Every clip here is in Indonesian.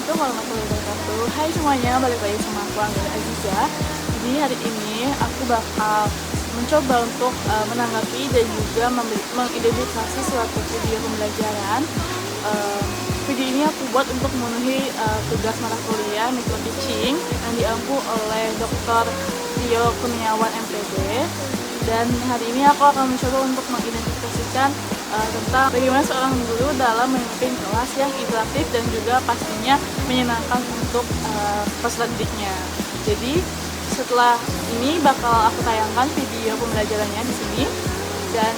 Assalamualaikum warahmatullahi wabarakatuh. Hai semuanya, balik lagi sama aku Angga Aziza. Jadi hari ini aku bakal mencoba untuk menanggapi dan juga mengidentifikasi suatu video pembelajaran. Video ini aku buat untuk memenuhi tugas mata kuliah micro teaching yang diampu oleh Dr. Tio Kurniawan MPD. Dan hari ini aku akan mencoba untuk mengidentifikasikan tentang bagaimana seorang guru dalam memimpin kelas yang interaktif dan juga pastinya menyenangkan untuk peserta didiknya. Jadi setelah ini bakal aku tayangkan video pembelajarannya di sini dan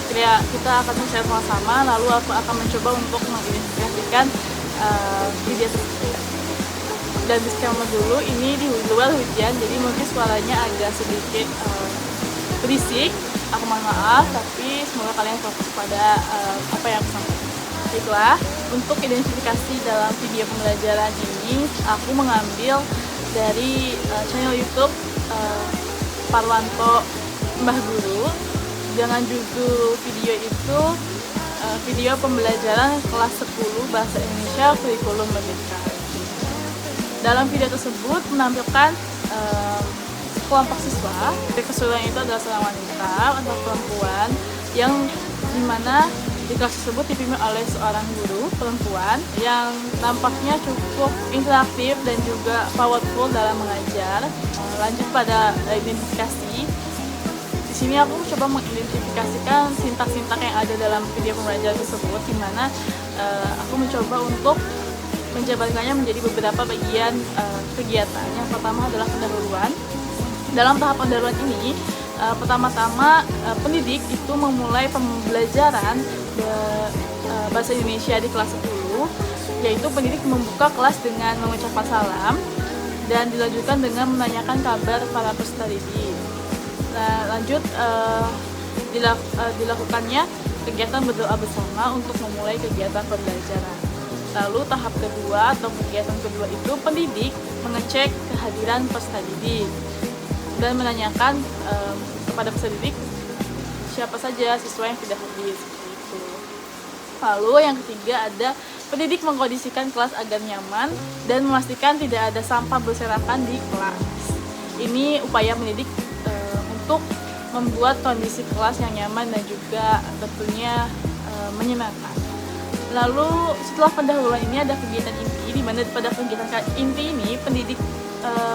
kita akan share sama-sama, lalu aku akan mencoba untuk mengidentifikasikan video tersebut. Dan disclaimer dulu, ini di luar hujan, jadi mungkin suaranya agak sedikit berisik. Aku mohon maaf, tapi semoga kalian fokus pada apa yang aku sampaikan. Baiklah, untuk identifikasi dalam video pembelajaran ini, aku mengambil dari channel YouTube Parwanto Mbah Guru dengan judul video itu video pembelajaran kelas 10 Bahasa Indonesia Kurikulum Merdeka. Dalam video tersebut menampilkan kelompok siswa. Keseluruhan itu adalah seorang wanita atau perempuan yang dimana di kelas tersebut dipimpin oleh seorang guru perempuan yang nampaknya cukup interaktif dan juga powerful dalam mengajar. Lanjut pada identifikasi. Di sini aku coba mengidentifikasikan sintak-sintak yang ada dalam video pembelajaran tersebut, di mana aku mencoba untuk menjabarkannya menjadi beberapa bagian kegiatan. Yang pertama adalah pendahuluan. Dalam tahap pendahuluan ini, pertama-tama pendidik itu memulai pembelajaran bahasa Indonesia di kelas 10, yaitu pendidik membuka kelas dengan mengucapkan salam dan dilanjutkan dengan menanyakan kabar para peserta didik. Nah, lanjut dilakukannya kegiatan berdoa bersama untuk memulai kegiatan pembelajaran. Lalu tahap kedua atau kegiatan kedua itu pendidik mengecek kehadiran peserta didik dan menanyakan kepada peserta didik siapa saja siswa yang tidak hadir, seperti itu. Lalu yang ketiga ada pendidik mengkondisikan kelas agar nyaman dan memastikan tidak ada sampah berserakan di kelas. Ini upaya pendidik untuk membuat kondisi kelas yang nyaman dan juga tentunya menyenangkan. Lalu setelah pendahuluan ini ada kegiatan inti, di mana pada kegiatan inti ini pendidik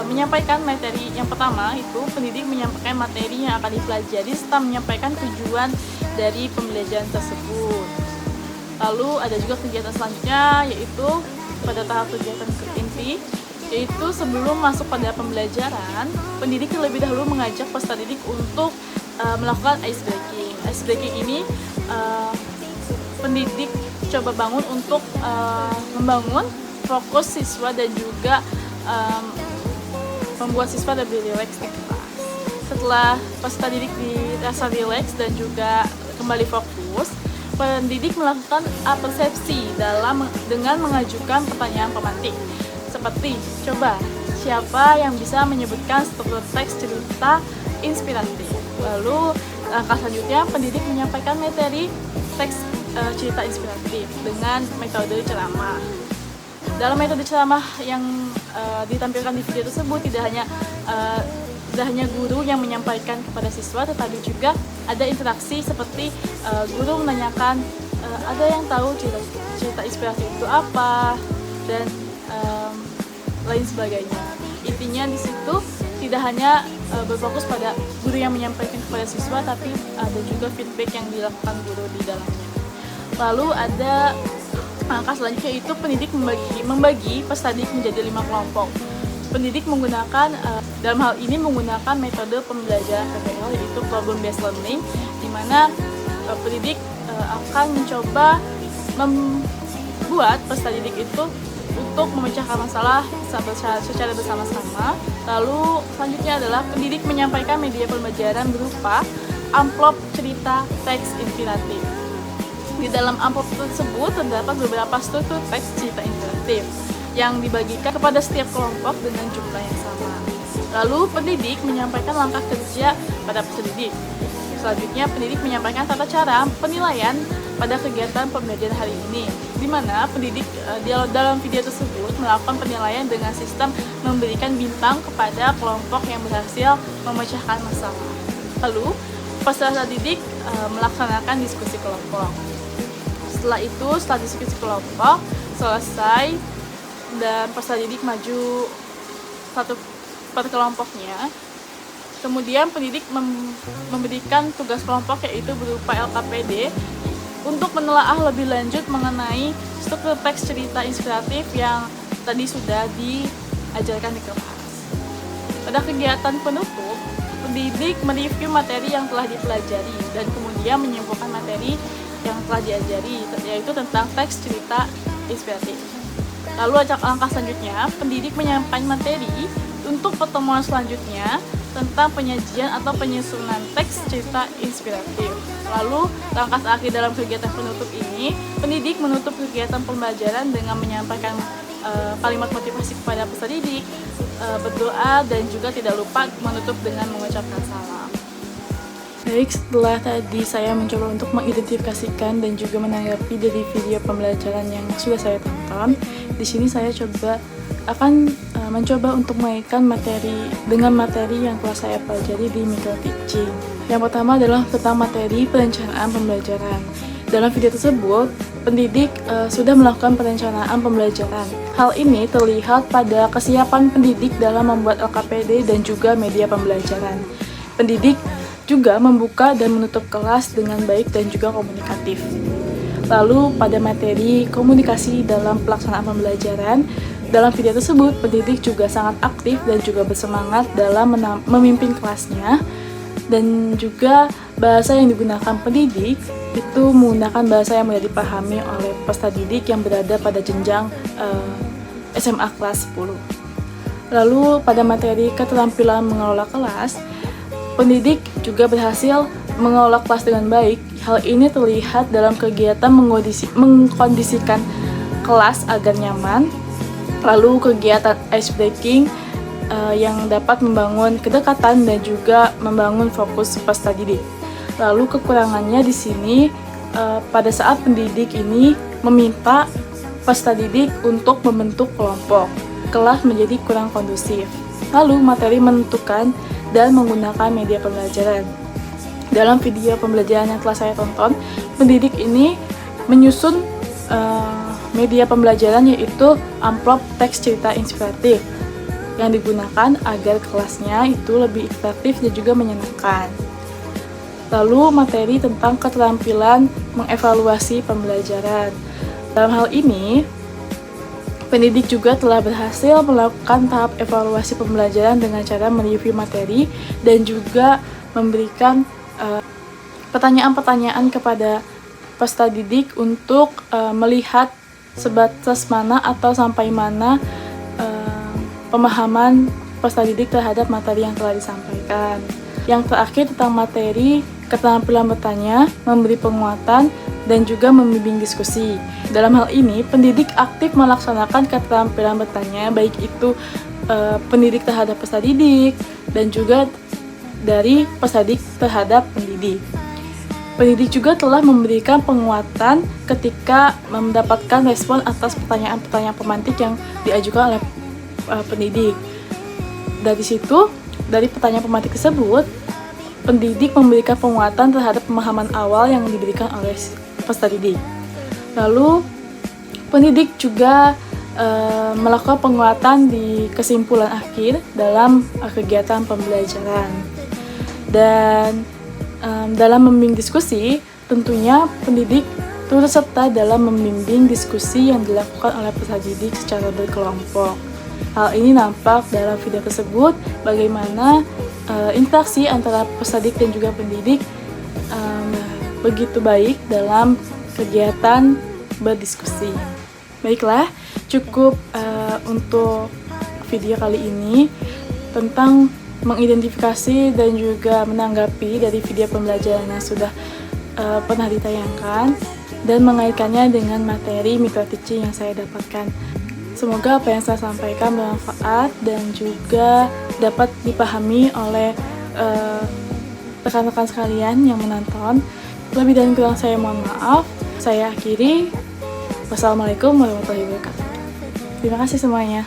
menyampaikan materi. Yang pertama itu pendidik menyampaikan materi yang akan dipelajari serta menyampaikan tujuan dari pembelajaran tersebut. Lalu ada juga kegiatan selanjutnya, yaitu pada tahap kegiatan inti, yaitu sebelum masuk pada pembelajaran, pendidik terlebih dahulu mengajak peserta didik untuk melakukan ice breaking. Ice breaking ini pendidik coba bangun untuk membangun fokus siswa dan juga membuat siswa lebih rileks di kelas. Setelah peserta didik dirasa rileks dan juga kembali fokus, pendidik melakukan persepsi dengan mengajukan pertanyaan pemantik. Seperti, coba, siapa yang bisa menyebutkan struktur teks cerita inspiratif? Lalu, langkah selanjutnya, pendidik menyampaikan materi teks cerita inspiratif dengan metode ceramah. Dalam metode ceramah yang ditampilkan di video tersebut tidak hanya guru yang menyampaikan kepada siswa, tetapi juga ada interaksi seperti guru menanyakan ada yang tahu cerita inspiratif itu apa dan lain sebagainya. Intinya di situ tidak hanya berfokus pada guru yang menyampaikan kepada siswa, tapi ada juga feedback yang dilakukan guru di dalamnya. Lalu ada langkah selanjutnya, itu pendidik membagi peserta didik menjadi 5 kelompok. Pendidik menggunakan dalam hal ini menggunakan metode pembelajaran PBL, yaitu problem based learning, di mana pendidik akan mencoba membuat peserta didik itu untuk memecahkan masalah secara bersama-sama. Lalu selanjutnya adalah pendidik menyampaikan media pembelajaran berupa amplop cerita teks inspiratif. Di dalam amplop tersebut terdapat beberapa struktur teks cerita interaktif yang dibagikan kepada setiap kelompok dengan jumlah yang sama. Lalu pendidik menyampaikan langkah kerja pada peserta didik. Selanjutnya pendidik menyampaikan tata cara penilaian pada kegiatan pembelajaran hari ini, di mana pendidik dalam video tersebut melakukan penilaian dengan sistem memberikan bintang kepada kelompok yang berhasil memecahkan masalah. Lalu, peserta didik melaksanakan diskusi kelompok. Setelah diskusi kelompok selesai dan peserta didik maju satu per kelompoknya, kemudian pendidik memberikan tugas kelompok yaitu berupa LKPD untuk menelaah lebih lanjut mengenai struktur teks cerita inspiratif yang tadi sudah diajarkan di kelas. Pada kegiatan penutup, pendidik mereview materi yang telah dipelajari dan kemudian menyimpulkan materi yang telah diajari, yaitu tentang teks cerita inspiratif. Lalu langkah selanjutnya, pendidik menyampaikan materi untuk pertemuan selanjutnya tentang penyajian atau penyusunan teks cerita inspiratif. Lalu, langkah terakhir dalam kegiatan penutup ini, pendidik menutup kegiatan pembelajaran dengan menyampaikan kalimat motivasi kepada peserta didik, berdoa, dan juga tidak lupa menutup dengan mengucapkan salam. Baik, setelah tadi saya mencoba untuk mengidentifikasikan dan juga menanggapi dari video pembelajaran yang sudah saya tonton, di sini saya akan mencoba untuk mengaitkan materi dengan materi yang telah saya pelajari di micro teaching. Yang pertama adalah tentang materi perencanaan pembelajaran. Dalam video tersebut, pendidik sudah melakukan perencanaan pembelajaran. Hal ini terlihat pada kesiapan pendidik dalam membuat LKPD dan juga media pembelajaran. Pendidik juga membuka dan menutup kelas dengan baik dan juga komunikatif. Lalu pada materi komunikasi dalam pelaksanaan pembelajaran, dalam video tersebut pendidik juga sangat aktif dan juga bersemangat dalam memimpin kelasnya, dan juga bahasa yang digunakan pendidik itu menggunakan bahasa yang mudah dipahami oleh peserta didik yang berada pada jenjang SMA kelas 10. Lalu pada materi keterampilan mengelola kelas, pendidik juga berhasil mengelola kelas dengan baik. Hal ini terlihat dalam kegiatan mengkondisikan kelas agar nyaman, lalu kegiatan ice breaking yang dapat membangun kedekatan dan juga membangun fokus peserta didik. Lalu kekurangannya di sini pada saat pendidik ini meminta peserta didik untuk membentuk kelompok, kelas menjadi kurang kondusif. Lalu materi menentukan dan menggunakan media pembelajaran. Dalam video pembelajaran yang telah saya tonton, pendidik ini menyusun media pembelajaran yaitu amplop teks cerita inspiratif yang digunakan agar kelasnya itu lebih interaktif dan juga menyenangkan. Lalu materi tentang keterampilan mengevaluasi pembelajaran. Dalam hal ini, pendidik juga telah berhasil melakukan tahap evaluasi pembelajaran dengan cara mereview materi dan juga memberikan pertanyaan-pertanyaan kepada peserta didik untuk melihat sebatas mana atau sampai mana pemahaman peserta didik terhadap materi yang telah disampaikan. Yang terakhir tentang materi keterampilan bertanya, memberi penguatan, dan juga membimbing diskusi. Dalam hal ini, pendidik aktif melaksanakan keterampilan bertanya, baik itu pendidik terhadap peserta didik dan juga dari peserta didik terhadap pendidik. Pendidik juga telah memberikan penguatan ketika mendapatkan respon atas pertanyaan-pertanyaan pemantik yang diajukan oleh pendidik. Dari situ, dari pertanyaan pemantik tersebut, pendidik memberikan penguatan terhadap pemahaman awal yang diberikan oleh peserta didik. Lalu, pendidik juga melakukan penguatan di kesimpulan akhir dalam kegiatan pembelajaran. Dan dalam membimbing diskusi, tentunya pendidik turut serta dalam membimbing diskusi yang dilakukan oleh peserta didik secara berkelompok. Hal ini nampak dalam video tersebut bagaimana interaksi antara peserta didik dan juga pendidik begitu baik dalam kegiatan berdiskusi. Baiklah, cukup untuk video kali ini tentang mengidentifikasi dan juga menanggapi dari video pembelajaran yang sudah pernah ditayangkan dan mengaitkannya dengan materi micro teaching yang saya dapatkan. Semoga apa yang saya sampaikan bermanfaat dan juga dapat dipahami oleh rekan-rekan sekalian yang menonton. Lebih dan kurang saya mohon maaf. Saya akhiri. Wassalamualaikum warahmatullahi wabarakatuh. Terima kasih semuanya.